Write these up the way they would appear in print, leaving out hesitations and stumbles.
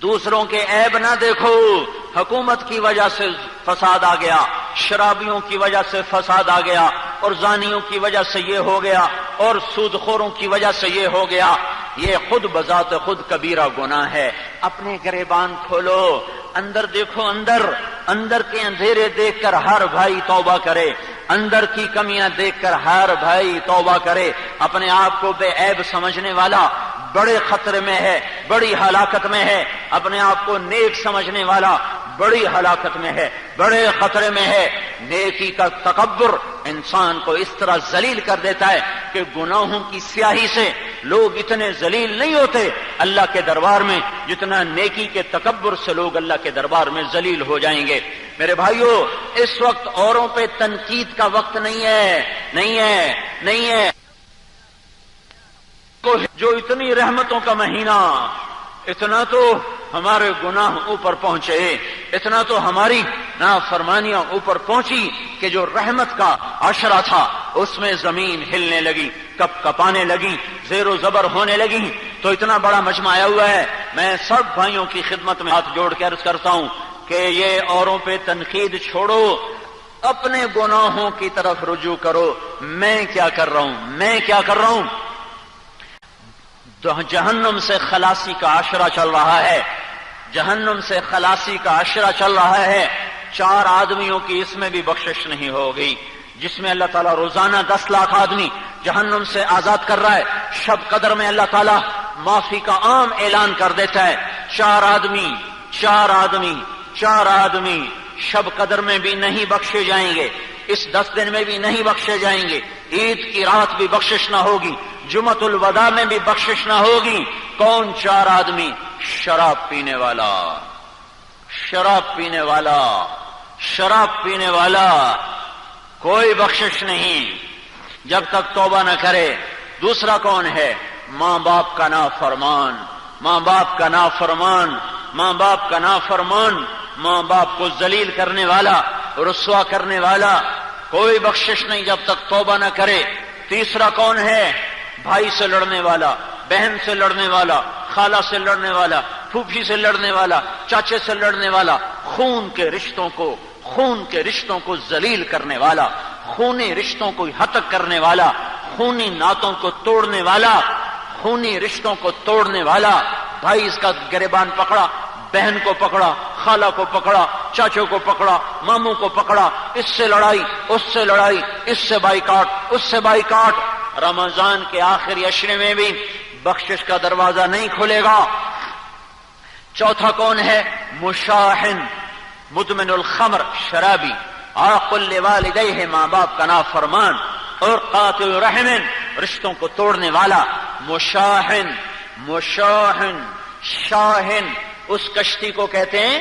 دوسروں کے عیب نہ دیکھو. حکومت کی وجہ سے فساد آ گیا، شرابیوں کی وجہ سے فساد آ گیا، اور زانیوں کی وجہ سے یہ ہو گیا، اور سود خوروں کی وجہ سے یہ ہو گیا. یہ خود بذات خود کبیرہ گناہ ہے. اپنے گریبان کھولو، اندر دیکھو، اندر کے اندھیرے دیکھ کر ہر بھائی توبہ کرے، اندر کی کمیاں دیکھ کر ہر بھائی توبہ کرے. اپنے آپ کو بے عیب سمجھنے والا بڑے خطرے میں ہے، بڑی ہلاکت میں ہے. اپنے آپ کو نیک سمجھنے والا بڑی ہلاکت میں ہے، بڑے خطرے میں ہے. نیکی کا تکبر انسان کو اس طرح ذلیل کر دیتا ہے کہ گناہوں کی سیاہی سے لوگ اتنے ذلیل نہیں ہوتے اللہ کے دربار میں جتنا نیکی کے تکبر سے لوگ اللہ کے دربار میں ذلیل ہو جائیں گے. میرے بھائیو، اس وقت اوروں پہ تنقید کا وقت نہیں ہے. جو اتنی رحمتوں کا مہینہ، اتنا تو ہمارے گناہ اوپر پہنچے، اتنا تو ہماری نافرمانیاں اوپر پہنچی کہ جو رحمت کا عشرہ تھا اس میں زمین ہلنے لگی، کپ کپانے لگی، زیر و زبر ہونے لگی. تو اتنا بڑا مجمع آیا ہوا ہے. میں سب بھائیوں کی خدمت میں ہاتھ جوڑ کے عرض کرتا ہوں کہ یہ اوروں پہ تنقید چھوڑو، اپنے گناہوں کی طرف رجوع کرو. میں کیا کر رہا ہوں؟ جہنم سے خلاصی کا عشرہ چل رہا ہے، جہنم سے خلاصی کا عشرہ چل رہا ہے. 4 آدمیوں کی اس میں بھی بخشش نہیں ہوگی، جس میں اللہ تعالیٰ روزانہ 10 لاکھ آدمی جہنم سے آزاد کر رہا ہے. شب قدر میں اللہ تعالیٰ معافی کا عام اعلان کر دیتا ہے. 4 آدمی شب قدر میں بھی نہیں بخشے جائیں گے، اس 10 دن میں بھی نہیں بخشے جائیں گے. عید کی رات بھی بخشش نہ ہوگی، جمعۃ الوداع میں بھی بخشش نہ ہوگی. کون 4 آدمی؟ شراب پینے والا، کوئی بخشش نہیں جب تک توبہ نہ کرے. دوسرا کون ہے؟ ماں باپ کا نافرمان، ماں باپ کو ذلیل کرنے والا، رسوا کرنے والا، کوئی بخشش نہیں جب تک توبہ نہ کرے. تیسرا کون ہے؟ بھائی سے لڑنے والا، بہن سے لڑنے والا، خالہ سے لڑنے والا، پھوپھی سے لڑنے والا، چاچے سے لڑنے والا، خون کے رشتوں کو ذلیل کرنے والا، خونی رشتوں کو ہتک کرنے والا، خونی ناتوں کو توڑنے والا. بھائی اس کا گریبان پکڑا، بہن کو پکڑا، خالہ کو پکڑا، چاچوں کو پکڑا، ماموں کو پکڑا، اس سے لڑائی، اس سے بائی کاٹ. رمضان کے آخری عشرے میں بھی بخشش کا دروازہ نہیں کھلے گا. چوتھا کون ہے؟ مشاحن، مدمن الخمر، شرابی، عاق لوالدیہ، ماں باپ کا نافرمان، اور قاطع رحم، رشتوں کو توڑنے والا. شاہن اس کشتی کو کہتے ہیں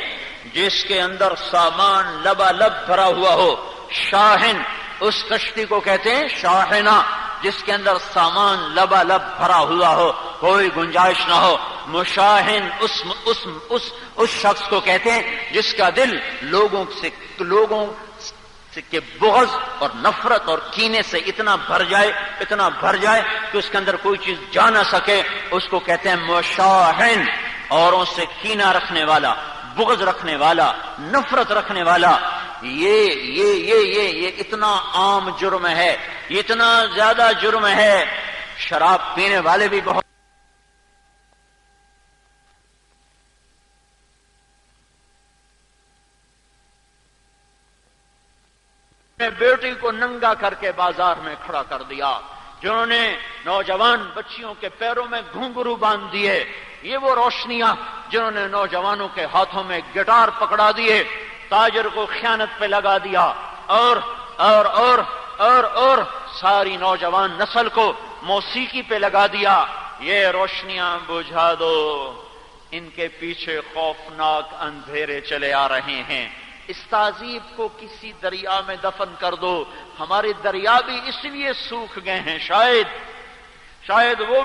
جس کے اندر سامان لبالب بھرا ہوا ہو. شاہن اس کشتی کو کہتے ہیں شاہنہ جس کے اندر سامان لبالب بھرا ہوا ہو، کوئی گنجائش نہ ہو. مشاہن اس شخص کو کہتے ہیں جس کا دل لوگوں کے بغض اور نفرت اور کینے سے اتنا بھر جائے کہ اس کے اندر کوئی چیز جا نہ سکے. اس کو کہتے ہیں مشاہن. اوروں سے کینہ رکھنے والا، بغض رکھنے والا، نفرت رکھنے والا. یہ اتنا عام جرم ہے، اتنا زیادہ جرم ہے. شراب پینے والے بھی بہت بیٹی کو ننگا کر کے بازار میں کھڑا کر دیا، جنہوں نے نوجوان بچیوں کے پیروں میں گھنگرو باندھ دیے. یہ وہ روشنیاں جنہوں نے نوجوانوں کے ہاتھوں میں گٹار پکڑا دیے، تاجر کو خیانت پہ لگا دیا، اور ساری نوجوان نسل کو موسیقی پہ لگا دیا. یہ روشنیاں بجھا دو، ان کے پیچھے خوفناک اندھیرے چلے آ رہے ہیں. اس تہذیب کو کسی دریا میں دفن کر دو. ہمارے دریا بھی اس لیے سوکھ گئے ہیں، شاید وہ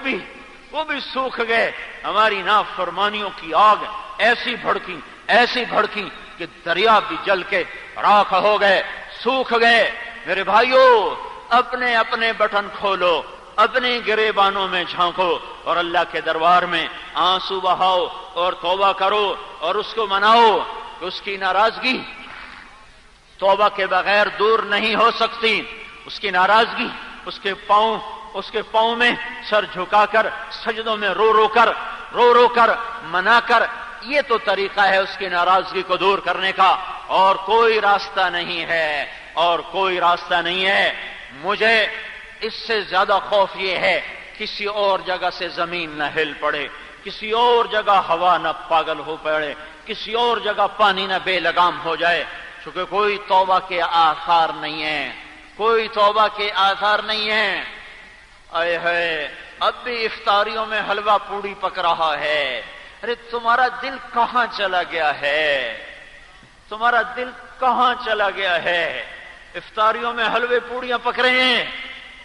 بھی سوکھ گئے. ہماری نافرمانیوں کی آگ ایسی بھڑکی کہ دریا بھی جل کے راکھ ہو گئے، سوکھ گئے. میرے بھائیو، اپنے بٹن کھولو، اپنے گریبانوں میں جھانکو اور اللہ کے دربار میں آنسو بہاؤ. اور توبہ کرو اور اس کو مناؤ کہ اس کی ناراضگی توبہ کے بغیر دور نہیں ہو سکتی. اس کی ناراضگی اس کے پاؤں میں سر جھکا کر سجدوں میں رو رو کر منا کر، یہ تو طریقہ ہے اس کی ناراضگی کو دور کرنے کا، اور کوئی راستہ نہیں ہے. مجھے اس سے زیادہ خوف یہ ہے کسی اور جگہ سے زمین نہ ہل پڑے، کسی اور جگہ ہوا نہ پاگل ہو پڑے، کسی اور جگہ پانی نہ بے لگام ہو جائے، چونکہ کوئی توبہ کے آثار نہیں ہیں. اے ہے اب بھی افطاریوں میں حلوہ پوڑی پک رہا ہے. ارے تمہارا دل کہاں چلا گیا ہے؟ افطاریوں میں حلوے پوڑیاں پک رہے ہیں،